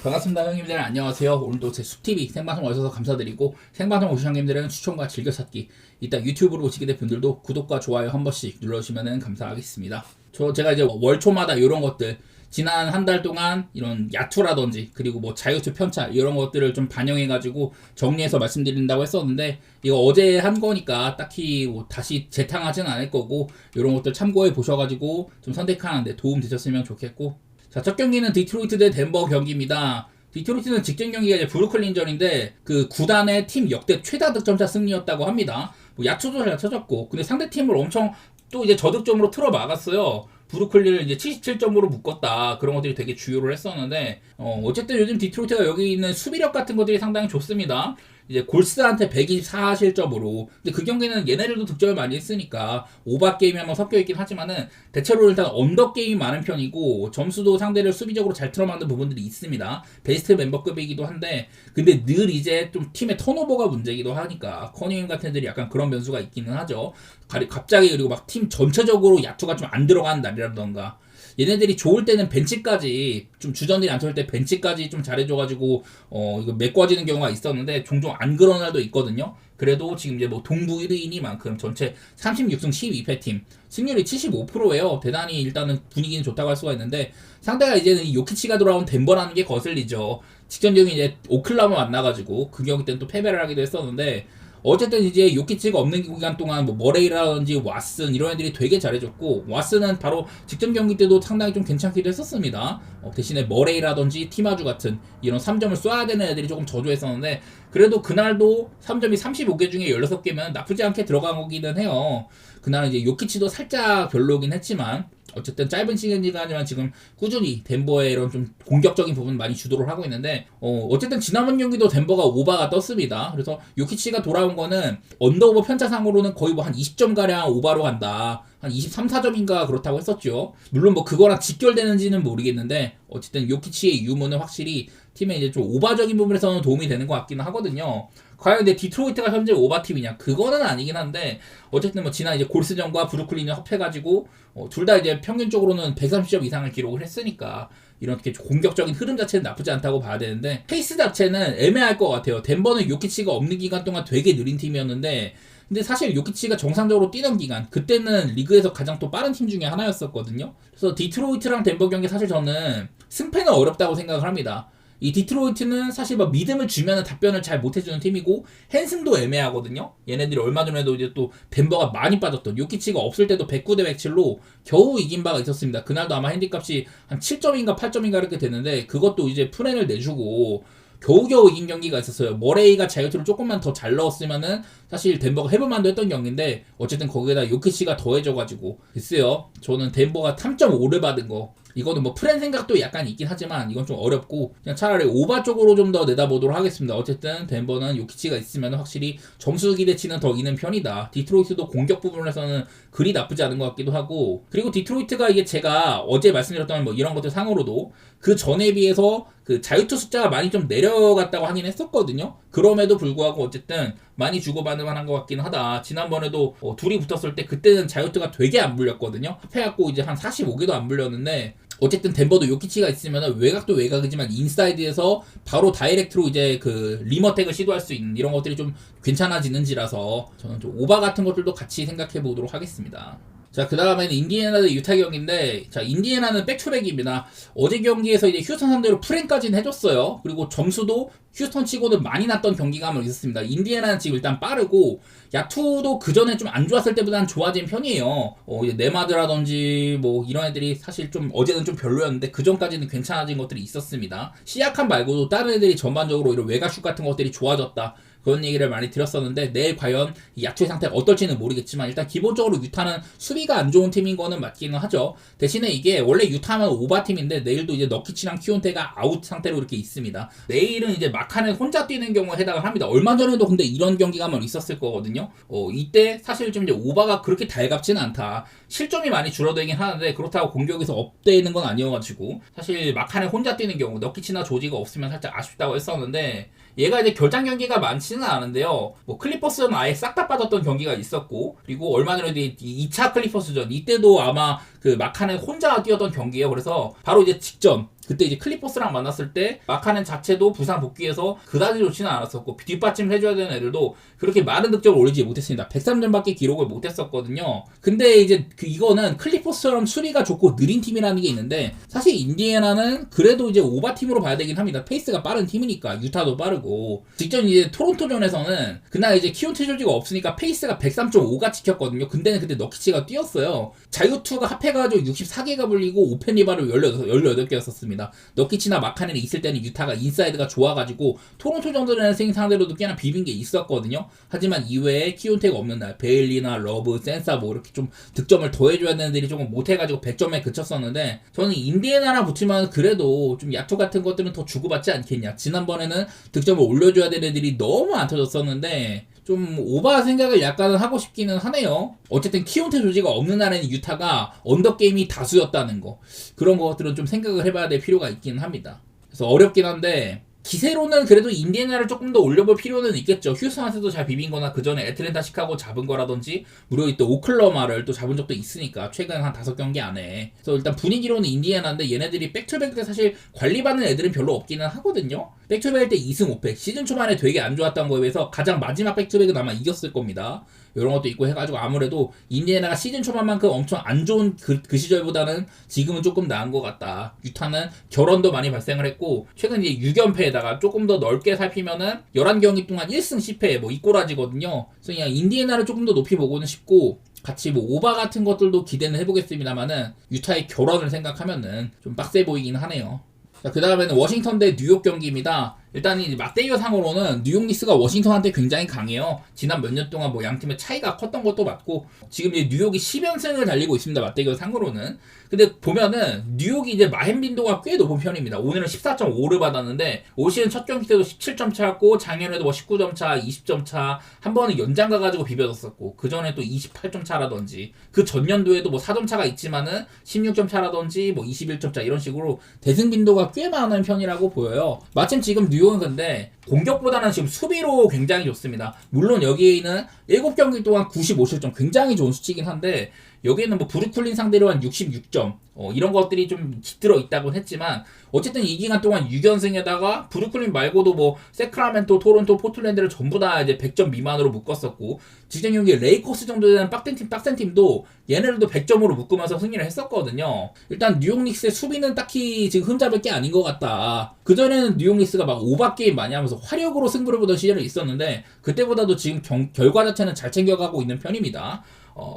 반갑습니다 형님들, 안녕하세요. 오늘도 제 숲TV 생방송 와주셔서 감사드리고, 생방송 오신 형님들은 추천과 즐겨찾기, 이따 유튜브로 보시게 된 분들도 구독과 좋아요 한 번씩 눌러주시면 감사하겠습니다. 제가 이제 월초마다 이런 것들, 지난 한 달 동안 이런 야투라든지 그리고 뭐 자유투 편차 이런 것들을 좀 반영해가지고 정리해서 말씀드린다고 했었는데, 이거 어제 한 거니까 딱히 뭐 다시 재탕하진 않을 거고, 이런 것들 참고해 보셔가지고 좀 선택하는데 도움 되셨으면 좋겠고. 자, 첫 경기는 디트로이트 대 덴버 경기입니다. 디트로이트는 직전 경기가 이제 브루클린전인데, 그 구단의 팀 역대 최다 득점차 승리였다고 합니다. 뭐 야투도 잘 쳐졌고, 근데 상대 팀을 엄청 또 이제 저득점으로 틀어 막았어요. 브루클린을 이제 77점으로 묶었다. 그런 것들이 되게 주요를 했었는데, 어쨌든 요즘 디트로이트가 여기 있는 수비력 같은 것들이 상당히 좋습니다. 이제 골스한테 124실점으로. 근데 그 경기는 얘네들도 득점을 많이 했으니까 오바 게임이 한번 섞여 있긴 하지만은, 대체로 일단 언더 게임이 많은 편이고, 점수도 상대를 수비적으로 잘 틀어막는 부분들이 있습니다. 베스트 멤버급이기도 한데, 근데 늘 이제 좀 팀의 턴오버가 문제이기도 하니까 커닝 같은 애들이 약간 그런 변수가 있기는 하죠. 갑자기, 그리고 막 팀 전체적으로 야투가 좀 안 들어가는 날이라던가, 얘네들이 좋을 때는 벤치까지, 좀 주전들이 안 좋을 때 벤치까지 좀 잘해줘가지고 이거 메꿔지는 경우가 있었는데, 종종 안 그런 날도 있거든요. 그래도 지금 이제 뭐 동부 1위니만큼 전체 36승 12패 팀, 승률이 75%예요. 대단히 일단은 분위기는 좋다고 할 수가 있는데, 상대가 이제는 요키치가 돌아온 덴버라는 게 거슬리죠. 직전 경기 이제 오클라호마 만나가지고 그 경기 때는 또 패배를 하기도 했었는데, 어쨌든 이제 요키치가 없는 기간 동안 뭐 머레이라든지 왓슨 이런 애들이 되게 잘해줬고, 왓슨은 바로 직전 경기 때도 상당히 좀 괜찮기도 했었습니다. 대신에 머레이라든지 티마주 같은 이런 3점을 쏴야 되는 애들이 조금 저조했었는데, 그래도 그날도 3점이 35개 중에 16개면 나쁘지 않게 들어간 거기는 해요. 그날은 이제 요키치도 살짝 별로긴 했지만, 어쨌든 짧은 시간이지만 지금 꾸준히 덴버의 이런 좀 공격적인 부분 많이 주도를 하고 있는데, 어쨌든 지난번 경기도 덴버가 오바가 떴습니다. 그래서 요키치가 돌아온 거는 언더오버 편차상으로는 거의 뭐 한 20점 가량 오바로 간다, 한 23, 4점인가 그렇다고 했었죠. 물론 뭐 그거랑 직결되는지는 모르겠는데, 어쨌든 요키치의 유무는 확실히 팀의 이제 좀 오바적인 부분에서는 도움이 되는 것 같기는 하거든요. 과연 근데 디트로이트가 현재 오바팀이냐? 그거는 아니긴 한데, 어쨌든 뭐 지난 이제 골스전과 브루클린이 합해가지고 둘 다 이제 평균적으로는 130점 이상을 기록을 했으니까, 이렇게 공격적인 흐름 자체는 나쁘지 않다고 봐야 되는데, 페이스 자체는 애매할 것 같아요. 덴버는 요키치가 없는 기간 동안 되게 느린 팀이었는데, 근데 사실 요키치가 정상적으로 뛰던 기간, 그때는 리그에서 가장 또 빠른 팀 중에 하나였었거든요. 그래서 디트로이트랑 덴버 경기, 사실 저는 승패는 어렵다고 생각을 합니다. 이 디트로이트는 사실 막 믿음을 주면 답변을 잘 못해주는 팀이고, 헨슨도 애매하거든요. 얘네들이 얼마 전에도 이제 또 덴버가 많이 빠졌던, 요키치가 없을 때도 109대 107로 겨우 이긴 바가 있었습니다. 그날도 아마 핸디값이 한 7점인가 8점인가 이렇게 됐는데, 그것도 이제 프렌을 내주고 겨우겨우 이긴 경기가 있었어요. 머레이가 자유투를 조금만 더 잘 넣었으면은 사실 덴버가 해볼만도 했던 경기인데, 어쨌든 거기에다 요키치가 더해져가지고, 글쎄요, 저는 덴버가 3.5를 받은 거, 이거는 뭐 프렌 생각도 약간 있긴 하지만 이건 좀 어렵고, 그냥 차라리 오바 쪽으로 좀 더 내다보도록 하겠습니다. 어쨌든 덴버는 요키치가 있으면 확실히 점수 기대치는 더 있는 편이다. 디트로이트도 공격 부분에서는 그리 나쁘지 않은 것 같기도 하고, 그리고 디트로이트가 이게 제가 어제 말씀드렸던 뭐 이런 것들 상으로도 그 전에 비해서 그 자유투 숫자가 많이 좀 내려갔다고 하긴 했었거든요. 그럼에도 불구하고 어쨌든 많이 주고받을 만한 것 같긴 하다. 지난번에도 둘이 붙었을 때 그때는 자유투가 되게 안 물렸거든요. 합해갖고 이제 한 45개도 안 물렸는데, 어쨌든 덴버도 요키치가 있으면 외곽도 외곽이지만 인사이드에서 바로 다이렉트로 이제 그 리머텍을 시도할 수 있는 이런 것들이 좀 괜찮아지는지라서, 저는 좀 오바 같은 것들도 같이 생각해 보도록 하겠습니다. 자, 그 다음에는 인디애나 대 유타 경기인데, 자, 인디애나는 백투백입니다. 어제 경기에서 이제 휴스턴 상대로 프렌까지는 해줬어요. 그리고 점수도 휴스턴 치고는 많이 났던 경기가 한번 있었습니다. 인디애나는 지금 일단 빠르고, 야투도 그 전에 좀 안 좋았을 때보다는 좋아진 편이에요. 이제 네마드라든지 뭐 이런 애들이 사실 좀 어제는 좀 별로였는데, 그 전까지는 괜찮아진 것들이 있었습니다. 시약한 말고도 다른 애들이 전반적으로 이런 외곽슛 같은 것들이 좋아졌다, 그런 얘기를 많이 드렸었는데, 내일 과연 이 야투의 상태가 어떨지는 모르겠지만, 일단 기본적으로 유타는 수비가 안 좋은 팀인 거는 맞기는 하죠. 대신에 이게 원래 유타는 오바팀인데, 내일도 이제 너키치랑 키온테가 아웃 상태로 이렇게 있습니다. 내일은 이제 마카는 혼자 뛰는 경우에 해당을 합니다. 얼마 전에도 근데 이런 경기가 한번 있었을 거거든요. 이때 사실 좀 이제 오바가 그렇게 달갑지는 않다. 실점이 많이 줄어들긴 하는데, 그렇다고 공격에서 업되는 건 아니어가지고, 사실 마카는 혼자 뛰는 경우, 너키치나 조지가 없으면 살짝 아쉽다고 했었는데, 얘가 이제 결장 경기가 많지는 않은데요. 뭐 클리퍼스는 아예 싹 다 빠졌던 경기가 있었고, 그리고 얼마 전에도 2차 클리퍼스전, 이때도 아마 그 마카는 혼자 뛰었던 경기예요. 그래서 바로 이제 직전 그때 이제 클리퍼스랑 만났을 때 마카넨 자체도 부상 복귀해서 그다지 좋지는 않았었고 뒷받침을 해줘야 되는 애들도 그렇게 많은 득점을 올리지 못했습니다. 103점밖에 기록을 못했었거든요. 근데 이제 이거는 클리퍼스처럼 수비가 좋고 느린 팀이라는 게 있는데 사실 인디애나는 그래도 이제 오바팀으로 봐야 되긴 합니다. 페이스가 빠른 팀이니까 유타도 빠르고 직전 이제 토론토전에서는 그날 이제 키온테 조지가 없으니까 페이스가 103.5가 찍혔거든요. 근데는 그때 너키치가 뛰었어요. 자유투가 합해가지고 64개가 불리고 오펜 리바를 18개였었습니다. 너키치나 마카넨이 있을 때는 유타가 인사이드가 좋아가지고 토론토 정도는 상대로도 꽤나 비빈 게 있었거든요. 하지만 이외에 키온테가 없는 날 베일리나 러브, 센사 뭐 이렇게 좀 득점을 더해줘야 되는 애들이 조금 못해가지고 100점에 그쳤었는데 저는 인디애나랑 붙이면 그래도 좀 야투 같은 것들은 더 주고받지 않겠냐. 지난번에는 득점을 올려줘야 되는 애들이 너무 안 터졌었는데 좀 오바 생각을 약간은 하고 싶기는 하네요. 어쨌든 키온테 조지가 없는 날에는 유타가 언더게임이 다수였다는 거, 그런 것들은 좀 생각을 해봐야 될 필요가 있기는 합니다. 그래서 어렵긴 한데 기세로는 그래도 인디애나를 조금 더 올려볼 필요는 있겠죠. 휴스턴한테도 잘 비빈 거나 그 전에 애틀랜타 시카고 잡은 거라든지 무려 또 오클라호마를 또 잡은 적도 있으니까 최근 한 5경기 안에. 그래서 일단 분위기로는 인디애나인데 얘네들이 백투백 때 사실 관리받는 애들은 별로 없기는 하거든요. 백투백 때 2승 5패 시즌 초반에 되게 안 좋았던 거에 비해서 가장 마지막 백투백은 아마 이겼을 겁니다. 이런 것도 있고 해가지고 아무래도 인디애나가 시즌 초반만큼 엄청 안 좋은 그 시절보다는 지금은 조금 나은 것 같다. 유타는 결혼도 많이 발생을 했고 최근 이제 6연패에다가 조금 더 넓게 살피면은 11경기 동안 1승 10패 뭐 이 꼬라지거든요. 그래서 그냥 인디애나를 조금 더 높이 보고는 싶고 같이 뭐 오바 같은 것들도 기대는 해보겠습니다만은 유타의 결혼을 생각하면은 좀 빡세 보이긴 하네요. 자, 그 다음에는 워싱턴 대 뉴욕 경기입니다. 일단 이 맞대결 상으로는 뉴욕 닉스가 워싱턴한테 굉장히 강해요. 지난 몇 년 동안 뭐 양 팀의 차이가 컸던 것도 맞고 지금 이제 뉴욕이 10연승을 달리고 있습니다. 맞대결 상으로는. 근데 보면은 뉴욕이 이제 마행 빈도가 꽤 높은 편입니다. 오늘은 14.5를 받았는데 올 시즌 첫 경기 때도 17점 차였고 작년에도 뭐 19점 차, 20점 차, 한 번은 연장 가가지고 비벼졌었고 그 전에 또 28점 차라든지 그 전년도에도 뭐 4점 차가 있지만은 16점 차라든지 뭐 21점 차 이런 식으로 대승 빈도가 꽤 많은 편이라고 보여요. 마침 지금 뉴욕은 근데 공격보다는 지금 수비로 굉장히 좋습니다. 물론 여기에는 7경기 동안 95실점 굉장히 좋은 수치긴 한데 여기에는 뭐 브루클린 상대로 한 66점 이런 것들이 좀 깃들어 있다곤 했지만 어쨌든 이 기간 동안 6연승에다가 브루클린 말고도 뭐 세크라멘토, 토론토, 포틀랜드를 전부 다 이제 100점 미만으로 묶었었고 직전 경기 레이커스 정도 되는 빡센 팀도 얘네들도 100점으로 묶으면서 승리를 했었거든요. 일단 뉴욕 닉스의 수비는 딱히 지금 흠잡을 게 아닌 것 같다. 그전에는 뉴욕 닉스가 막 오바 게임 많이 하면서 화력으로 승부를 보던 시절이 있었는데 그때보다도 지금 결과 자체는 잘 챙겨가고 있는 편입니다.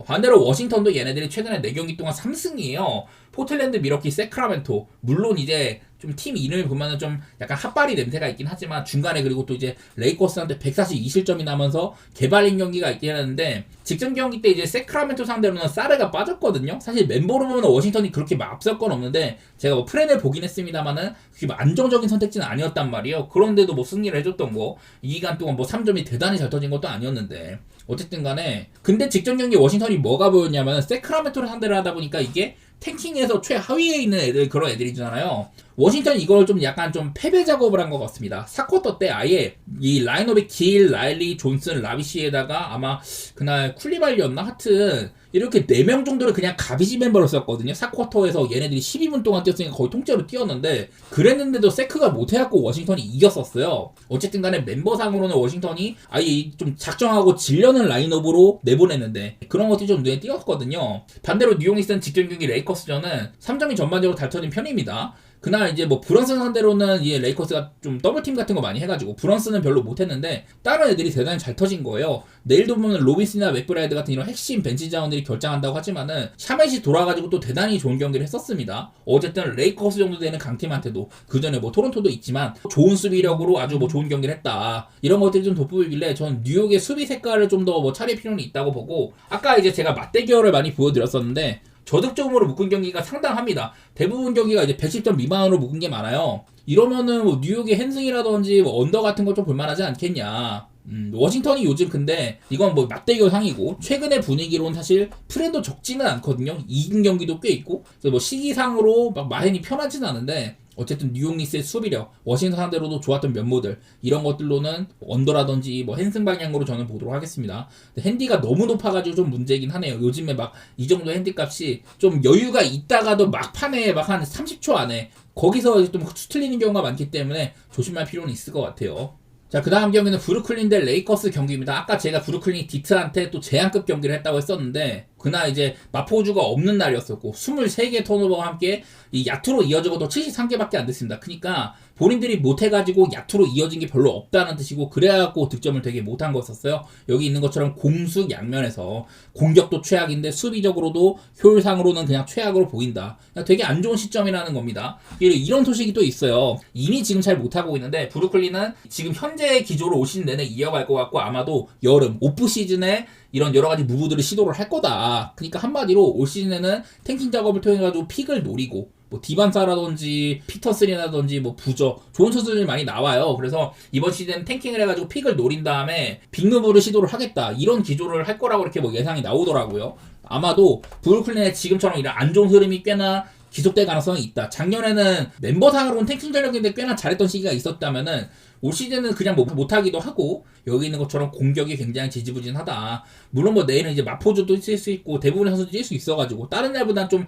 반대로 워싱턴도 얘네들이 최근에 4경기 동안 3승이에요. 포틀랜드, 미러키, 세크라멘토. 물론 이제 좀 팀 이름을 보면은 좀 약간 핫바리 냄새가 있긴 하지만 중간에 그리고 또 이제 레이커스한테 142실점이 나면서 개발린 경기가 있긴 하는데 직전 경기 때 이제 세크라멘토 상대로는 사르가 빠졌거든요. 사실 멤버로 보면 워싱턴이 그렇게 막 앞설 건 없는데 제가 뭐 프렌을 보긴 했습니다만은 그게 뭐 안정적인 선택지는 아니었단 말이에요. 그런데도 뭐 승리를 해줬던 거 이 기간 동안 뭐 3점이 대단히 잘 터진 것도 아니었는데 어쨌든 간에 근데 직전 경기 워싱턴이 뭐가 보였냐면 세크라멘토를 상대를 하다 보니까 이게 탱킹에서 최하위에 있는 애들 그런 애들이잖아요. 워싱턴이 이걸 좀 약간 좀 패배 작업을 한 것 같습니다. 4쿼터 때 아예 이 라인업이 길, 라일리, 존슨, 라비시에다가 아마 그날 쿨리발리였나? 하여튼 이렇게 4명 정도를 그냥 가비지 멤버로 썼거든요. 4쿼터에서 얘네들이 12분 동안 뛰었으니까 거의 통째로 뛰었는데 그랬는데도 세크가 못해갖고 워싱턴이 이겼었어요. 어쨌든 간에 멤버상으로는 워싱턴이 아예 좀 작정하고 질려는 라인업으로 내보냈는데 그런 것들이 좀 눈에 띄었거든요. 반대로 뉴욕 닉스는 직전 경기 레이커스전은 3점이 전반적으로 잘 터진 편입니다. 그날 이제 뭐 브런슨 상대로는 이 레이커스가 좀 더블팀 같은 거 많이 해가지고 브런슨은 별로 못했는데 다른 애들이 대단히 잘 터진 거예요. 내일도 보면 로빈슨이나 맥브라이드 같은 이런 핵심 벤치 자원들이 결장한다고 하지만은 샤멧이 돌아가지고 또 대단히 좋은 경기를 했었습니다. 어쨌든 레이커스 정도 되는 강팀한테도 그 전에 뭐 토론토도 있지만 좋은 수비력으로 아주 뭐 좋은 경기를 했다. 이런 것들이 좀 돋보이길래 전 뉴욕의 수비 색깔을 좀 더 뭐 차릴 필요는 있다고 보고 아까 이제 제가 맞대결을 많이 보여드렸었는데 저득점으로 묶은 경기가 상당합니다. 대부분 경기가 이제 110점 미만으로 묶은 게 많아요. 이러면은 뭐 뉴욕의 핸승이라든지 뭐 언더 같은 거 좀 볼만하지 않겠냐. 워싱턴이 요즘 근데 이건 뭐 맞대결 상이고 최근의 분위기로는 사실 프렌도 적지는 않거든요. 이긴 경기도 꽤 있고 그래서 뭐 시기상으로 막 마행이 편하지는 않은데 어쨌든 뉴욕 닉스의 수비력, 워싱턴 상대로도 좋았던 면모들 이런 것들로는 언더라든지 뭐 핸승 방향으로 저는 보도록 하겠습니다. 핸디가 너무 높아가지고 좀 문제이긴 하네요. 요즘에 막 이 정도 핸디 값이 좀 여유가 있다가도 막판에 막 한 30초 안에 거기서 이제 좀 수틀리는 경우가 많기 때문에 조심할 필요는 있을 것 같아요. 자, 그 다음 경기는 브루클린 대 레이커스 경기입니다. 아까 제가 브루클린이 디트한테 또 제한급 경기를 했다고 했었는데, 그날 이제 마포주가 없는 날이었었고 23개 턴오버와 함께 이 야투로 이어져도 73개밖에 안 됐습니다. 그러니까 본인들이 못해가지고 야투로 이어진 게 별로 없다는 뜻이고, 그래갖고 득점을 되게 못한 거였었어요. 여기 있는 것처럼 공수 양면에서 공격도 최악인데 수비적으로도 효율상으로는 그냥 최악으로 보인다. 되게 안 좋은 시점이라는 겁니다. 이런 소식이 또 있어요. 이미 지금 잘 못하고 있는데 브루클린은 지금 현재의 기조를 올 시즌 내내 이어갈 것 같고, 아마도 여름 오프 시즌에 이런 여러 가지 무브들을 시도를 할 거다. 그러니까 한마디로 올 시즌에는 탱킹 작업을 통해 가지고 픽을 노리고, 뭐 디반사라든지 피터슨이라든지 뭐 부저 좋은 선수들이 많이 나와요. 그래서 이번 시즌 탱킹을 해가지고 픽을 노린 다음에 빅무브를 시도를 하겠다, 이런 기조를 할 거라고 이렇게 뭐 예상이 나오더라고요. 아마도 브루클린의 지금처럼 이런 안 좋은 흐름이 꽤나 지속될 가능성이 있다. 작년에는 멤버상으로는 탱킹 전력인데 꽤나 잘했던 시기가 있었다면은 올 시즌은 그냥 못하기도 하고, 여기 있는 것처럼 공격이 굉장히 지지부진하다. 물론 뭐 내일은 이제 마포주도 뛸 수 있고 대부분의 선수도 뛸 수 있어가지고 다른 날보단 좀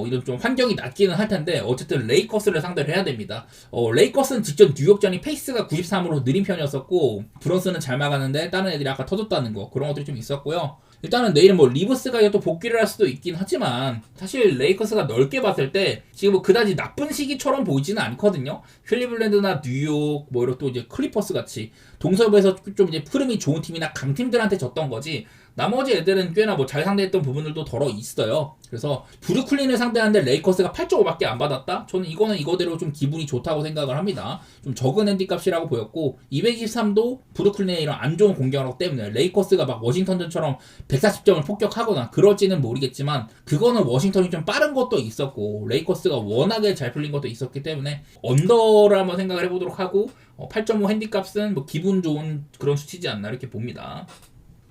이런 좀 환경이 낮기는 할 텐데, 어쨌든 레이커스를 상대를 해야 됩니다. 레이커스는 직전 뉴욕전이 페이스가 93으로 느린 편이었었고, 브론스는 잘 막았는데 다른 애들이 아까 터졌다는 거, 그런 것들이 좀 있었고요. 일단은 내일은 뭐 리브스가 또 복귀를 할 수도 있긴 하지만, 사실 레이커스가 넓게 봤을 때 지금 뭐 그다지 나쁜 시기처럼 보이지는 않거든요. 클리블랜드나 뉴욕, 뭐 이런 또 이제 클리퍼스 같이 동서부에서 좀 이제 흐름이 좋은 팀이나 강팀들한테 졌던 거지, 나머지 애들은 꽤나 뭐 잘 상대했던 부분들도 덜어 있어요. 그래서 브루클린을 상대하는데 레이커스가 8.5밖에 안 받았다? 저는 이거는 이거대로 좀 기분이 좋다고 생각을 합니다. 좀 적은 핸디값이라고 보였고, 223도 브루클린의 이런 안 좋은 공격력 때문에 레이커스가 막 워싱턴전처럼 140점을 폭격하거나 그럴지는 모르겠지만, 그거는 워싱턴이 좀 빠른 것도 있었고 레이커스가 워낙에 잘 풀린 것도 있었기 때문에 언더를 한번 생각을 해보도록 하고, 8.5 핸디값은 뭐 기분 좋은 그런 수치지 않나 이렇게 봅니다.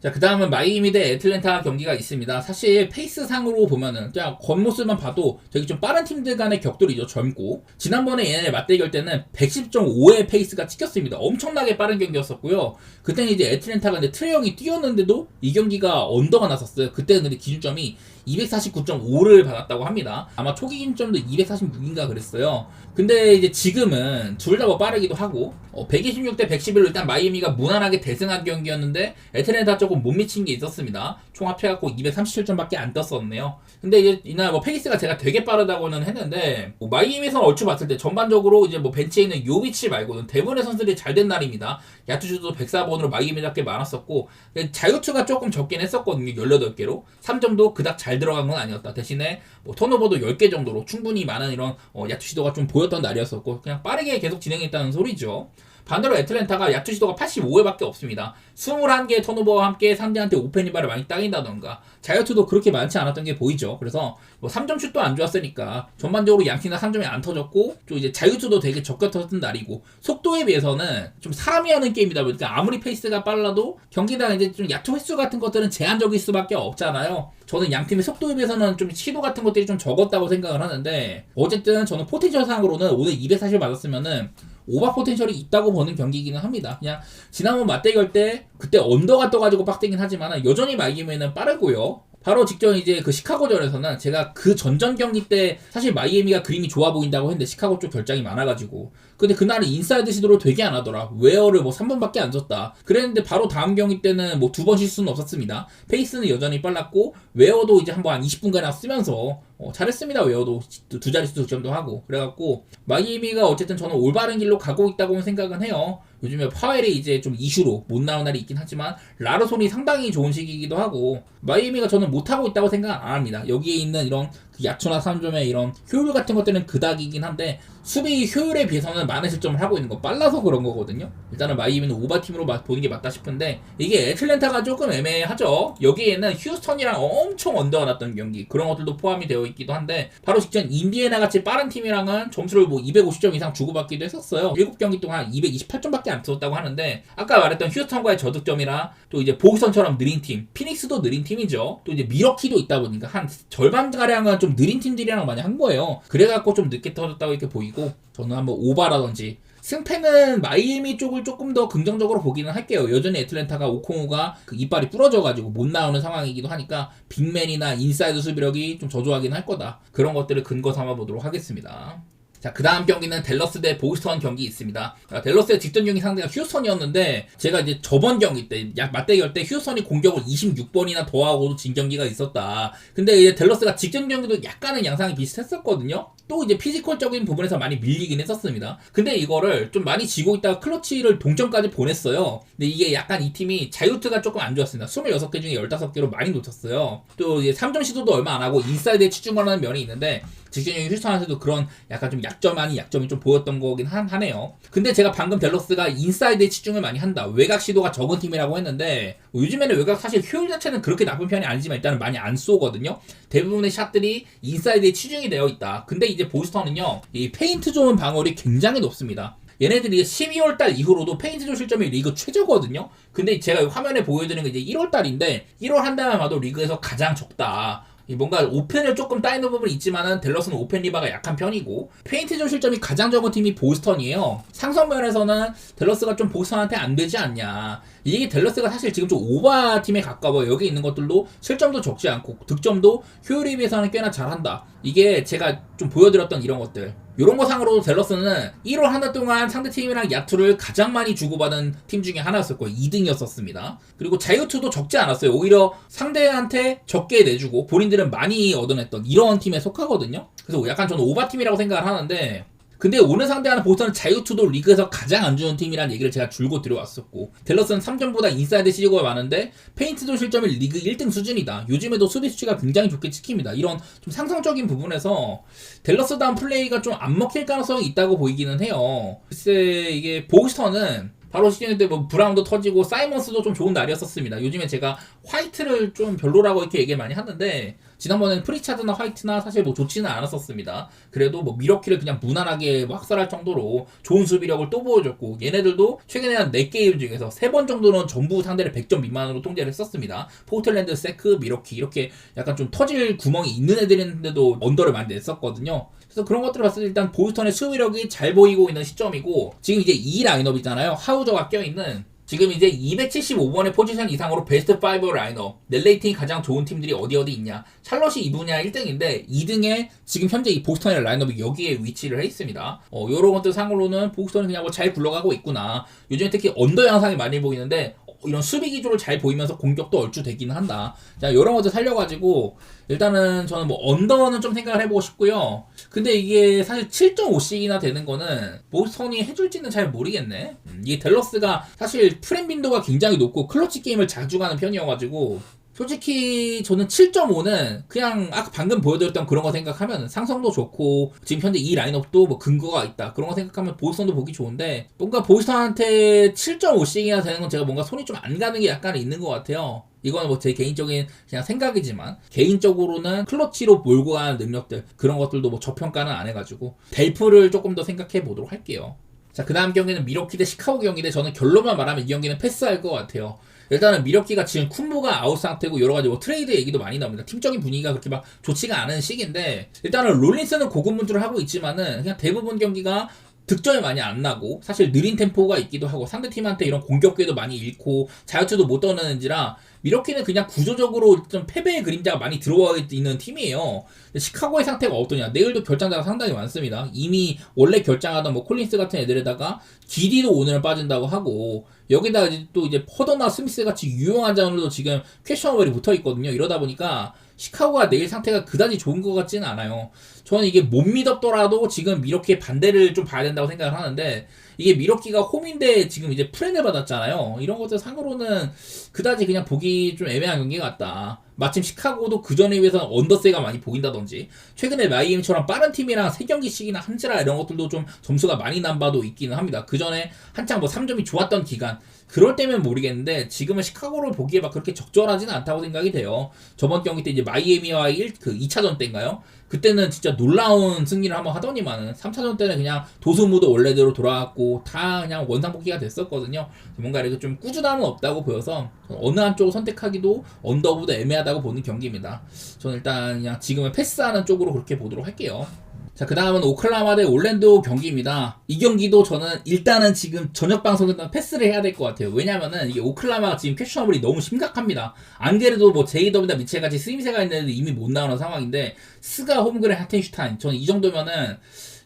자, 그 다음은 마이애미 대 애틀랜타 경기가 있습니다. 사실 페이스상으로 보면은 그냥 겉모습만 봐도 되게 좀 빠른 팀들 간의 격돌이죠. 젊고, 지난번에 얘네 맞대결 때는 110.5의 페이스가 찍혔습니다. 엄청나게 빠른 경기였었고요. 그때는 이제 애틀랜타가 이제 트레이 형이 뛰었는데도 이 경기가 언더가 났었어요. 그때는 근데 기준점이 249.5를 받았다고 합니다. 아마 초기 기준점도 246인가 그랬어요. 근데 이제 지금은 둘 다 뭐 빠르기도 하고, 126대 111로 일단 마이애미가 무난하게 대승한 경기였는데 애틀랜타 조금 못 미친 게 있었습니다. 총 합해갖고 237점밖에 안 떴었네요. 근데 이제 이날 뭐 페이스가 제가 되게 빠르다고는 했는데, 뭐 마이애미에서는 얼추 봤을 때 전반적으로 이제 뭐 벤치에 있는 요비치 말고는 대부분의 선수들이 잘 된 날입니다. 야투주도 104번으로 마이애미답게 많았었고, 자유투가 조금 적긴 했었거든요. 18개로 3점도 그닥 잘 들어간 건 아니었다. 대신에 뭐 턴오버도 10개 정도로 충분히 많은 이런 야투 시도가 좀 보였던 날이었었고, 그냥 빠르게 계속 진행했다는 소리죠. 반대로 애틀랜타가 야투 시도가 85회밖에 없습니다. 21개의 턴오버와 함께 상대한테 오펜 리바를 많이 따긴다던가 자유투도 그렇게 많지 않았던 게 보이죠. 그래서 뭐 3점 슛도 안 좋았으니까 전반적으로 양팀 다 3점이 안 터졌고, 또 이제 자유투도 되게 적게 터졌던 날이고, 속도에 비해서는 좀 사람이 하는 게임이다 보니까 아무리 페이스가 빨라도 경기당 이제 좀 야투 횟수 같은 것들은 제한적일 수밖에 없잖아요. 저는 양팀의 속도에 비해서는 좀 시도 같은 것들이 좀 적었다고 생각을 하는데, 어쨌든 저는 포텐셜상으로는 오늘 240 맞았으면은 오버 포텐셜이 있다고 보는 경기이기는 합니다. 그냥 지난번 맞대결 때 그때 언더가 떠가지고 빡대긴 하지만 여전히 마이애미는 빠르고요. 바로 직전 이제 그 시카고전에서는 제가 그 전전 경기 때 사실 마이애미가 그림이 좋아 보인다고 했는데 시카고 쪽 결장이 많아가지고, 근데 그날은 인사이드 시도를 되게 안 하더라. 웨어를 뭐 3번밖에 안 줬다 그랬는데, 바로 다음 경기 때는 뭐 2번 실수는 없었습니다. 페이스는 여전히 빨랐고 웨어도 이제 한번 한 20분가량 쓰면서 잘했습니다. 웨어도 두 자릿수 득점도 하고. 그래갖고 마이애미가 어쨌든 저는 올바른 길로 가고 있다고 생각은 해요. 요즘에 파웰이 이제 좀 이슈로 못 나온 날이 있긴 하지만 라르손이 상당히 좋은 시기이기도 하고, 마이애미가 저는 못하고 있다고 생각 안 합니다. 여기에 있는 이런 그 야투나 3점의 이런 효율 같은 것들은 그닥이긴 한데, 수비 효율에 비해서는 많은 실점을 하고 있는 거 빨라서 그런 거거든요. 일단은 마이애미는 오버팀으로 보는 게 맞다 싶은데, 이게 애틀랜타가 조금 애매하죠. 여기에는 휴스턴이랑 엄청 언더가 났던 경기, 그런 것들도 포함이 되어 있기도 한데, 바로 직전 인디애나 같이 빠른 팀이랑은 점수를 뭐 250점 이상 주고받기도 했었어요. 7경기 동안 228점밖에 안 썼다고 하는데, 아까 말했던 휴스턴과의 저득점이랑 또 이제 보스턴처럼 느린 팀, 피닉스도 느린 팀이죠. 또 이제 미러키도 있다 보니까 한 절반가량은 좀 느린 팀들이랑 많이 한 거예요. 그래갖고 좀 늦게 터졌다고 이렇게 보이고, 저는 한번 오바라든지 승패는 마이애미 쪽을 조금 더 긍정적으로 보기는 할게요. 여전히 애틀랜타가 오콩우가 그 이빨이 부러져가지고 못 나오는 상황이기도 하니까 빅맨이나 인사이드 수비력이 좀 저조하긴 할 거다. 그런 것들을 근거 삼아 보도록 하겠습니다. 자, 그 다음 경기는 댈러스 대 보스턴 경기 있습니다. 댈러스의 직전 경기 상대가 휴스턴이었는데, 제가 이제 저번 경기 때, 맞대결 때 휴스턴이 공격을 26번이나 더하고도 진 경기가 있었다. 근데 이제 댈러스가 직전 경기도 약간은 양상이 비슷했었거든요? 또 이제 피지컬적인 부분에서 많이 밀리긴 했었습니다. 근데 이거를 좀 많이 지고 있다가 클러치를 동점까지 보냈어요. 근데 이게 약간 이 팀이 자유투가 조금 안 좋았습니다. 26개 중에 15개로 많이 놓쳤어요. 또 이제 3점 시도도 얼마 안 하고 인사이드에 치중하는 면이 있는데, 직전적인 휴스턴한테도 그런 약간 좀 약점 아닌 약점이 좀 보였던 거긴 하네요. 근데 제가 방금 댈러스가 인사이드에 치중을 많이 한다, 외곽 시도가 적은 팀이라고 했는데, 요즘에는 외곽 사실 효율 자체는 그렇게 나쁜 편이 아니지만 일단은 많이 안 쏘거든요. 대부분의 샷들이 인사이드에 치중이 되어 있다. 근데 이제 보스턴은요, 이 페인트 존 방어율이 굉장히 높습니다. 얘네들이 12월달 이후로도 페인트 존 실점이 리그 최저거든요. 근데 제가 화면에 보여드리는 게 이제 1월달인데 1월 한 달만 봐도 리그에서 가장 적다. 뭔가 오펜을 조금 따이는 부분이 있지만은 댈러스는 오펜 리바가 약한 편이고, 페인트 존 실점이 가장 적은 팀이 보스턴이에요. 상성면에서는 댈러스가 좀 보스턴한테 안 되지 않냐. 이게 댈러스가 사실 지금 좀 오바 팀에 가까워요. 여기 있는 것들도 실점도 적지 않고 득점도 효율에 비해서는 꽤나 잘한다. 이게 제가 좀 보여드렸던 이런 것들. 이런 거 상으로도 댈러스는 1월 한 달 동안 상대팀이랑 야투를 가장 많이 주고받은 팀 중에 하나였을 거예요. 2등이었었습니다. 그리고 자유투도 적지 않았어요. 오히려 상대한테 적게 내주고 본인들은 많이 얻어냈던 이런 팀에 속하거든요. 그래서 약간 저는 오바팀이라고 생각을 하는데, 근데 오늘 상대하는 보스턴은 자유투도 리그에서 가장 안 주는 팀이라는 얘기를 제가 줄곧 들어왔었고, 댈러스는 3점보다 인사이드 시도가 많은데 페인트도 실점이 리그 1등 수준이다. 요즘에도 수비 수치가 굉장히 좋게 찍힙니다. 이런 좀 상성적인 부분에서 댈러스다운 플레이가 좀 안 먹힐 가능성이 있다고 보이기는 해요. 글쎄, 이게 보스턴은 바로 시즌 때 뭐 브라운도 터지고 사이먼스도 좀 좋은 날이었었습니다. 요즘에 제가 화이트를 좀 별로라고 이렇게 얘기를 많이 하는데, 지난번에는 프리차드나 화이트나 사실 뭐 좋지는 않았었습니다. 그래도 뭐 미러키를 그냥 무난하게 학살할 정도로 좋은 수비력을 또 보여줬고, 얘네들도 최근에 한 4게임 중에서 3번 정도는 전부 상대를 100점 미만으로 통제를 했었습니다. 포틀랜드, 세크, 미러키 이렇게 약간 좀 터질 구멍이 있는 애들인데도 언더를 많이 냈었거든요. 그래서 그런 것들을 봤을 때 일단 보스턴의 수비력이 잘 보이고 있는 시점이고, 지금 이제 이 라인업이잖아요. 하우저가 껴있는. 지금 이제 275번의 포지션 이상으로 베스트 5 라인업, 넷 레이팅이 가장 좋은 팀들이 어디 있냐. 샬럿이 이 분야 1등인데 2등에 지금 현재 이 보스턴의 라인업이 여기에 위치를 해 있습니다. 요런 것들 상으로는 보스턴이 그냥 뭐 잘 굴러가고 있구나. 요즘에 특히 언더 양상이 많이 보이는데 이런 수비 기조를 잘 보이면서 공격도 얼추 되기는 한다. 자, 이런 것들 살려가지고 일단은 저는 뭐 언더는 좀 생각을 해보고 싶고요. 근데 이게 사실 7.5씩이나 되는 거는 보스턴이 해줄지는 잘 모르겠네. 이게 댈러스가 사실 프렘 빈도가 굉장히 높고 클러치 게임을 자주 가는 편이어가지고, 솔직히 저는 7.5는 그냥 아까 방금 보여드렸던 그런 거 생각하면 상성도 좋고 지금 현재 이 라인업도 뭐 근거가 있다, 그런 거 생각하면 보스턴도 보기 좋은데, 뭔가 보스턴한테 7.5씩이나 되는 건 제가 뭔가 손이 좀 안 가는 게 약간 있는 것 같아요. 이거는 뭐 제 개인적인 그냥 생각이지만, 개인적으로는 클러치로 몰고 가는 능력들, 그런 것들도 뭐 저평가는 안 해가지고 델프를 조금 더 생각해 보도록 할게요. 자, 그 다음 경기는 미러키 대 시카고 경기인데, 저는 결론만 말하면 이 경기는 패스할 것 같아요. 일단은 미러키가 지금 쿤무가 아웃 상태고 여러가지 뭐 트레이드 얘기도 많이 나옵니다. 팀적인 분위기가 그렇게 막 좋지가 않은 시기인데, 일단은 롤린스는 고군분투를 하고 있지만은 그냥 대부분 경기가 득점이 많이 안 나고 사실 느린 템포가 있기도 하고 상대팀한테 이런 공격 기회도 많이 잃고 자유투도 못 떠내는지라 미러키는 그냥 구조적으로 좀 패배의 그림자가 많이 들어와 있는 팀이에요. 시카고의 상태가 어떠냐? 내일도 결장자가 상당히 많습니다. 이미 원래 결장하던 뭐 콜린스 같은 애들에다가 기디도 오늘은 빠진다고 하고, 여기다가 또 이제 퍼더나 스미스 같이 유용한 자원들도 지금 퀘셔너블이 붙어 있거든요. 이러다 보니까 시카고가 내일 상태가 그다지 좋은 것 같지는 않아요. 저는 이게 못 믿었더라도 지금 미러키의 반대를 좀 봐야 된다고 생각을 하는데, 이게 미러키가 홈인데 지금 이제 프렌을 받았잖아요. 이런 것들 상으로는 그다지 그냥 보기 좀 애매한 경기 같다. 마침 시카고도 그 전에 비해서는 언더세가 많이 보인다든지, 최근에 마이애미처럼 빠른 팀이랑 3경기씩이나 한지라 이런 것들도 좀 점수가 많이 난 바도 있기는 합니다. 그 전에 한창 뭐 3점이 좋았던 기간, 그럴 때면 모르겠는데 지금은 시카고를 보기에 막 그렇게 적절하지는 않다고 생각이 돼요. 저번 경기 때 이제 마이애미와의 2차전 때인가요? 그때는 진짜 놀라운 승리를 한번 하더니만은 3차전 때는 그냥 도수무도 원래대로 돌아왔고 다 그냥 원상복귀가 됐었거든요. 뭔가 이렇게 좀 꾸준함은 없다고 보여서 어느 한쪽을 선택하기도 언더보다 애매하다고 보는 경기입니다. 저는 일단 그냥 지금은 패스하는 쪽으로 그렇게 보도록 할게요. 자, 그 다음은 오클라호마 대 올랜도 경기입니다. 이 경기도 저는 일단은 지금 저녁 방송에서 패스를 해야 될 것 같아요. 왜냐면은 이게 오클라호마가 지금 퀘셔너블이 너무 심각합니다. 안 그래도 뭐 제이더비나 미첼같이 쓰임새가 있는 애들 이미 못 나오는 상황인데, 스가, 홈그레, 하텐슈타인, 저는 이 정도면은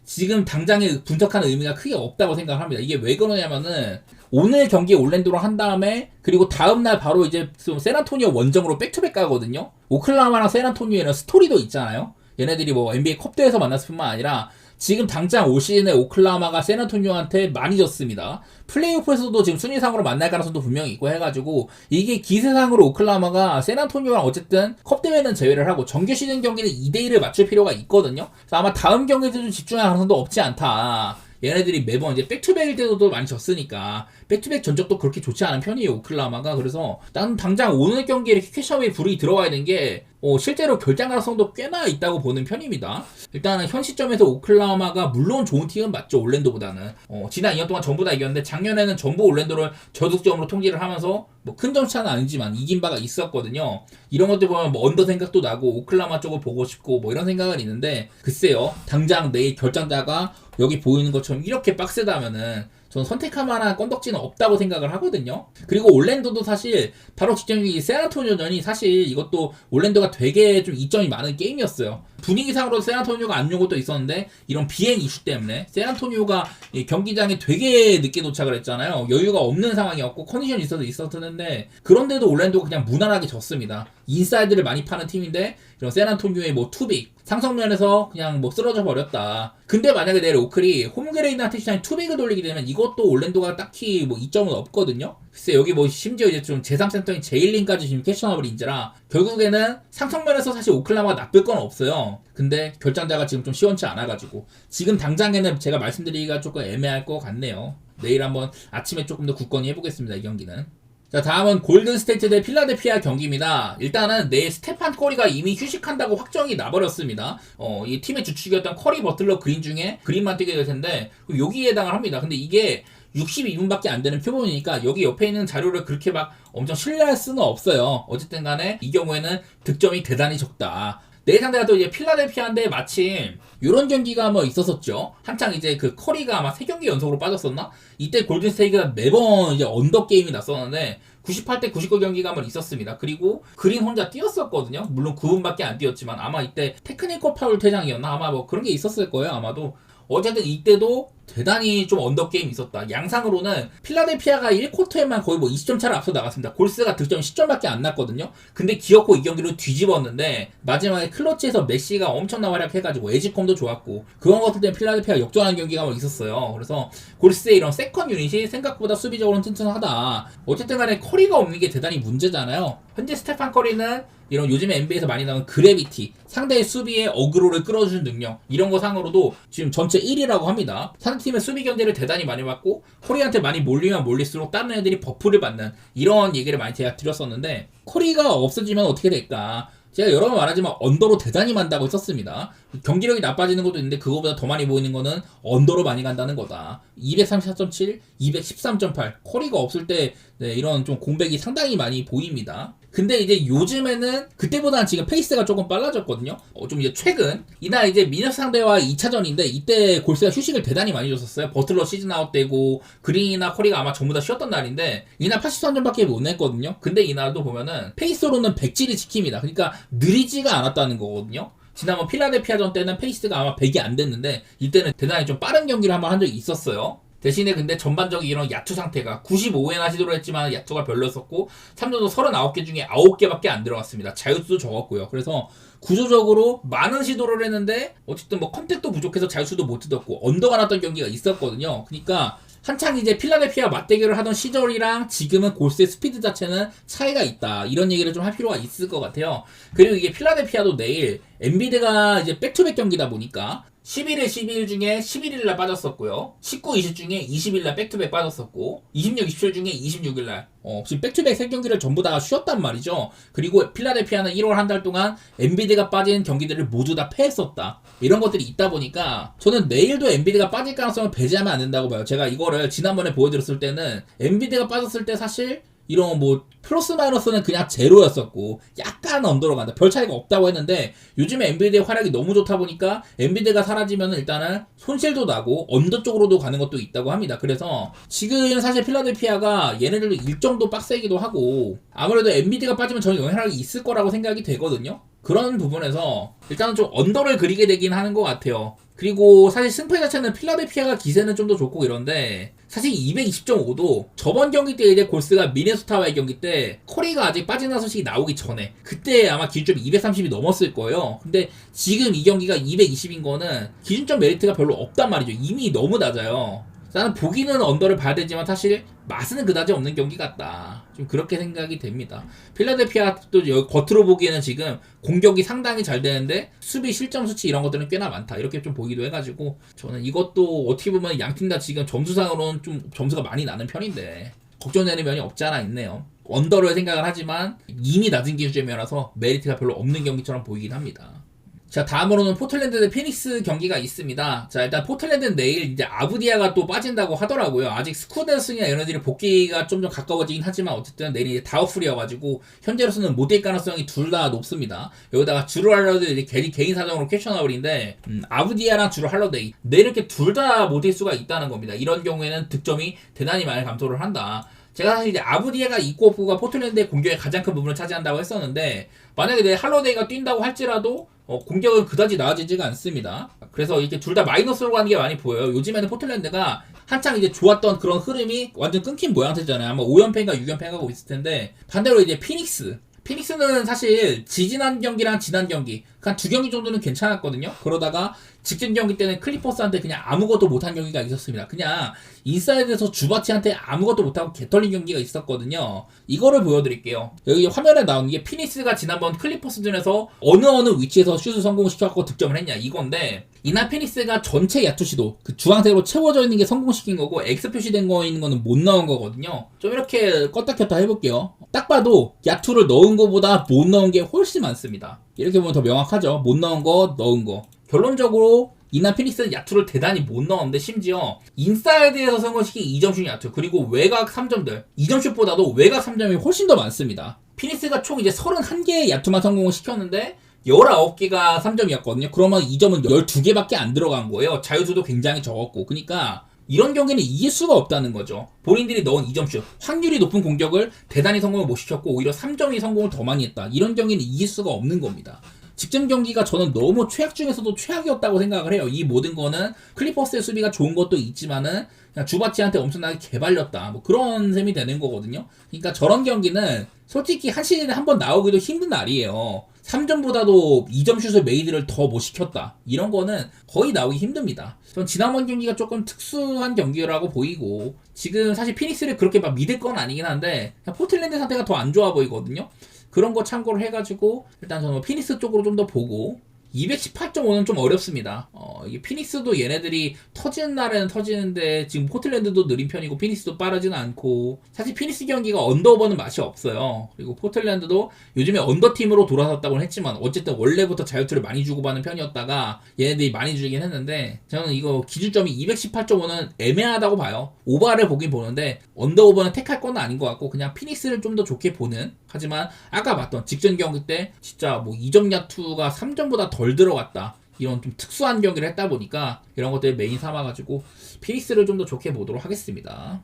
지금 당장에 분석하는 의미가 크게 없다고 생각합니다. 이게 왜 그러냐면은 오늘 경기 올랜도로 한 다음에 그리고 다음날 바로 이제 샌안토니오 원정으로 백투백 가거든요. 오클라호마랑 샌안토니오에는 스토리도 있잖아요. 얘네들이 뭐 NBA 컵대회에서 만났을 뿐만 아니라 지금 당장 올 시즌에 오클라호마가 샌안토니오한테 많이 졌습니다. 플레이오프에서도 지금 순위상으로 만날 가능성도 분명히 있고 해가지고 이게 기세상으로 오클라호마가 샌안토니오랑 어쨌든 컵대회는 제외를 하고 정규 시즌 경기는 2대1을 맞출 필요가 있거든요. 그래서 아마 다음 경기에도 좀 집중할 가능성도 없지 않다. 얘네들이 매번 이제 백투백일 때도 많이 졌으니까 백투백 전적도 그렇게 좋지 않은 편이에요, 오클라호마가. 그래서 난 당장 오늘 경기에 이렇게 퀘셔웨이 불이 들어와야 되는 게 실제로 결장 가능성도 꽤나 있다고 보는 편입니다. 일단은 현 시점에서 오클라호마가 물론 좋은 팀은 맞죠, 올랜도보다는. 지난 2년 동안 전부 다 이겼는데 작년에는 전부 올랜도를 저득점으로 통제를 하면서 뭐 큰 점차는 아니지만 이긴 바가 있었거든요. 이런 것들 보면 뭐 언더 생각도 나고 오클라호마 쪽을 보고 싶고 뭐 이런 생각은 있는데 글쎄요, 당장 내일 결장자가 여기 보이는 것처럼 이렇게 빡세다면은 저는 선택할 만한 건덕지는 없다고 생각을 하거든요. 그리고 올랜도도 사실 바로 직전이 샌안토니오전이 사실 이것도 올랜도가 되게 좀 이점이 많은 게임이었어요. 분위기상으로 샌안토니오가 안 좋은 것도 있었는데 이런 비행 이슈 때문에 샌안토니오가 경기장에 되게 늦게 도착을 했잖아요. 여유가 없는 상황이었고 컨디션이 있었는데 그런데도 올랜도가 그냥 무난하게 졌습니다. 인사이드를 많이 파는 팀인데 이런 샌안토니오의 뭐 투빅 상성면에서 그냥 뭐 쓰러져 버렸다. 근데 만약에 내일 오클이 홈그레이드한테 시장에 투빅을 돌리게 되면 이것도 올랜도가 딱히 뭐 이점은 없거든요. 글쎄 여기 뭐 심지어 이제 좀 제3센터인 제일린까지 지금 캐셔너블 인재라 결국에는 상성면에서 사실 오클라호마가 나쁠 건 없어요. 근데 결장자가 지금 좀 시원치 않아가지고 지금 당장에는 제가 말씀드리기가 조금 애매할 것 같네요. 내일 한번 아침에 조금 더 굳건히 해보겠습니다, 이 경기는. 자, 다음은 골든스테이트 대 필라델피아 경기입니다. 일단은 내일 스테판 커리가 이미 휴식한다고 확정이 나버렸습니다. 이 팀의 주축이었던 커리, 버틀러, 그린 중에 그린만 뛰게 될 텐데 여기에 해당을 합니다. 근데 이게 62분밖에 안 되는 표본이니까 여기 옆에 있는 자료를 그렇게 막 엄청 신뢰할 수는 없어요. 어쨌든 간에 이 경우에는 득점이 대단히 적다. 내일 상대가 또 이제 필라델피아인데 마침 이런 경기가 뭐 있었었죠. 한창 이제 그 커리가 아마 3경기 연속으로 빠졌었나? 이때 골든스테이트가 매번 이제 언더 게임이 났었는데 98대 99 경기가 한번 있었습니다. 그리고 그린 혼자 뛰었었거든요. 물론 9분밖에 안 뛰었지만 아마 이때 테크니컬 파울 퇴장이었나? 아마 뭐 그런 게 있었을 거예요, 아마도. 어쨌든 이때도 대단히 좀 언더게임이 있었다. 양상으로는 필라델피아가 1쿼터에만 거의 뭐 20점 차를 앞서 나갔습니다. 골스가 득점이 10점밖에 안 났거든요. 근데 기어코 이 경기를 뒤집었는데 마지막에 클러치에서 메시가 엄청난 활약해가지고 에지컴도 좋았고 그런 것들 때문에 필라델피아가 역전하는 경기가 있었어요. 그래서 골스의 이런 세컨 유닛이 생각보다 수비적으로는 튼튼하다. 어쨌든 간에 커리가 없는 게 대단히 문제잖아요. 현재 스테판 커리는 이런 요즘에 NBA에서 많이 나오는 그래비티, 상대의 수비에 어그로를 끌어주는 능력 이런 거 상으로도 지금 전체 1위라고 합니다. 상대팀의 수비 견제를 대단히 많이 받고 커리한테 많이 몰리면 몰릴수록 다른 애들이 버프를 받는 이런 얘기를 많이 제가 드렸었는데 커리가 없어지면 어떻게 될까? 제가 여러 번 말하지만 언더로 대단히 만다고 썼습니다. 경기력이 나빠지는 것도 있는데 그거보다 더 많이 보이는 거는 언더로 많이 간다는 거다. 234.7, 213.8 커리가 없을 때 이런 좀 공백이 상당히 많이 보입니다. 근데 이제 요즘에는 그때보다는 지금 페이스가 조금 빨라졌거든요. 좀 이제 최근 이날 이제 미너스 상대와 2차전인데 이때 골스가 휴식을 대단히 많이 줬었어요. 버틀러 시즌 아웃되고 그린이나 커리가 아마 전부 다 쉬었던 날인데 이날 83점밖에 못 냈거든요. 근데 이날도 보면은 페이스로는 백지를 지킵니다. 그러니까 느리지가 않았다는 거거든요. 지난번 필라델피아전 때는 페이스가 아마 100이 안 됐는데 이때는 대단히 좀 빠른 경기를 한번 한 적이 있었어요. 대신에 근데 전반적인 이런 야투 상태가 95회나 시도를 했지만 야투가 별로였었고 3점도 39개 중에 9개밖에 안 들어갔습니다. 자유수도 적었고요. 그래서 구조적으로 많은 시도를 했는데 어쨌든 뭐 컨택도 부족해서 자유수도 못 뜯었고 언더가 났던 경기가 있었거든요. 그러니까 한창 이제 필라델피아 맞대결을 하던 시절이랑 지금은 골스의 스피드 자체는 차이가 있다. 이런 얘기를 좀 할 필요가 있을 것 같아요. 그리고 이게 필라델피아도 내일 엔비드가 이제 백투백 경기다 보니까 11일, 12일 중에 11일날 빠졌었고요. 19, 20 중에 20일날 백투백 빠졌었고 26, 27 중에 26일날 지금 백투백 3경기를 전부 다 쉬었단 말이죠. 그리고 필라델피아는 1월 한 달 동안 엔비드가 빠진 경기들을 모두 다 패했었다. 이런 것들이 있다 보니까 저는 내일도 엔비드가 빠질 가능성을 배제하면 안 된다고 봐요. 제가 이거를 지난번에 보여드렸을 때는 엔비드가 빠졌을 때 사실 이런 뭐 플러스 마이너스는 그냥 제로였었고 약간 언더로 간다. 별 차이가 없다고 했는데 요즘에 엔비드의 활약이 너무 좋다 보니까 엔비드가 사라지면 일단은 손실도 나고 언더 쪽으로도 가는 것도 있다고 합니다. 그래서 지금 사실 필라델피아가 얘네들도 일정도 빡세기도 하고 아무래도 엔비드가 빠지면 저는 영향이 있을 거라고 생각이 되거든요. 그런 부분에서 일단은 좀 언더를 그리게 되긴 하는 것 같아요. 그리고 사실 승패 자체는 필라델피아가 기세는 좀 더 좋고 이런데 사실 220.5도 저번 경기 때 이제 골스가 미네소타와의 경기 때 커리가 아직 빠지는 소식이 나오기 전에 그때 아마 기준점이 230이 넘었을 거예요. 근데 지금 이 경기가 220인 거는 기준점 메리트가 별로 없단 말이죠. 이미 너무 낮아요. 나는 보기는 언더를 봐야 되지만 사실 맛은 그다지 없는 경기 같다. 좀 그렇게 생각이 됩니다. 필라델피아도 겉으로 보기에는 지금 공격이 상당히 잘 되는데 수비 실점 수치 이런 것들은 꽤나 많다. 이렇게 좀 보기도 해가지고 저는 이것도 어떻게 보면 양팀 다 지금 점수상으로는 좀 점수가 많이 나는 편인데 걱정되는 면이 없지 않아 있네요. 언더를 생각을 하지만 이미 낮은 기준점이라서 메리트가 별로 없는 경기처럼 보이긴 합니다. 자, 다음으로는 포틀랜드 대 피닉스 경기가 있습니다. 자, 일단 포틀랜드는 내일 이제 아부디아가 또 빠진다고 하더라고요. 아직 스쿠데스나 에너지를 복귀가 좀 가까워지긴 하지만 어쨌든 내일 이제 다우프리여가지고 현재로서는 못 뛸 가능성이 둘 다 높습니다. 여기다가 주루 할러데이 이제 개인 사정으로 퀘셔너블인데 아부디아랑 주루 할러데이 내일 이렇게 둘 다 못 뛸 수가 있다는 겁니다. 이런 경우에는 득점이 대단히 많이 감소를 한다. 제가 사실 이제 아부디아가 있고 없고가 포틀랜드의 공격에 가장 큰 부분을 차지한다고 했었는데 만약에 내 할러데이가 뛴다고 할지라도 공격은 그다지 나아지지가 않습니다. 그래서 이렇게 둘 다 마이너스로 가는 게 많이 보여요. 요즘에는 포틀랜드가 한창 이제 좋았던 그런 흐름이 완전 끊긴 모양새잖아요. 아마 5연패인가 6연패 하고 있을 텐데 반대로 이제 피닉스는 사실 지지난 경기랑 지난 경기 한 두 경기 정도는 괜찮았거든요. 그러다가 직전 경기 때는 클리퍼스한테 그냥 아무것도 못한 경기가 있었습니다. 그냥 인사이드에서 주바치한테 아무것도 못하고 개털린 경기가 있었거든요. 이거를 보여드릴게요. 여기 화면에 나오는 게 피닉스가 지난번 클리퍼스전에서 어느 위치에서 슛을 성공시켜갖고 득점을 했냐 이건데 이날 피닉스가 전체 야투 시도 그 주황색으로 채워져 있는 게 성공시킨 거고 X 표시된 거 있는 거는 못 넣은 거거든요. 좀 이렇게 껐다 켰다 해볼게요. 딱 봐도 야투를 넣은 거보다 못 넣은 게 훨씬 많습니다. 이렇게 보면 더 명확하죠. 못 넣은 거, 넣은 거. 결론적으로 이날 피닉스는 야투를 대단히 못 넣었는데 심지어 인사이드에서 성공시킨 2점슛 야투 그리고 외곽 3점들 2점슛보다도 외곽 3점이 훨씬 더 많습니다. 피닉스가 총 이제 31개의 야투만 성공을 시켰는데 19개가 3점이었거든요. 그러면 2점은 12개밖에 안 들어간 거예요. 자유수도 굉장히 적었고. 그러니까 이런 경기는 이길 수가 없다는 거죠. 본인들이 넣은 2점슛 확률이 높은 공격을 대단히 성공을 못 시켰고 오히려 3점이 성공을 더 많이 했다. 이런 경기는 이길 수가 없는 겁니다. 직전 경기가 저는 너무 최악 중에서도 최악이었다고 생각을 해요. 이 모든 거는 클리퍼스의 수비가 좋은 것도 있지만은 그냥 주바치한테 엄청나게 개발렸다. 뭐 그런 셈이 되는 거거든요. 그러니까 저런 경기는 솔직히 한 시즌에 한 번 나오기도 힘든 날이에요. 3점보다도 2점 슛을 메이드를 더 못 시켰다. 이런 거는 거의 나오기 힘듭니다. 전 지난번 경기가 조금 특수한 경기라고 보이고 지금 사실 피닉스를 그렇게 막 믿을 건 아니긴 한데 포틀랜드 상태가 더 안 좋아 보이거든요. 그런 거 참고를 해가지고 일단 저는 피닉스 쪽으로 좀 더 보고 218.5는 좀 어렵습니다. 이게 피닉스도 얘네들이 터지는 날에는 터지는데 지금 포틀랜드도 느린 편이고 피닉스도 빠르지는 않고 사실 피닉스 경기가 언더오버는 맛이 없어요. 그리고 포틀랜드도 요즘에 언더팀으로 돌아섰다고는 했지만 어쨌든 원래부터 자유투를 많이 주고받는 편이었다가 얘네들이 많이 주긴 했는데 저는 이거 기준점이 218.5는 애매하다고 봐요. 오버를 보긴 보는데 언더오버는 택할 건 아닌 것 같고 그냥 피닉스를 좀 더 좋게 보는 하지만 아까 봤던 직전 경기 때 진짜 뭐 2점 야투가 3점보다 덜 들어갔다. 이런 좀 특수한 경기를 했다 보니까 이런 것들 메인 삼아가지고 피닉스를 좀 더 좋게 보도록 하겠습니다.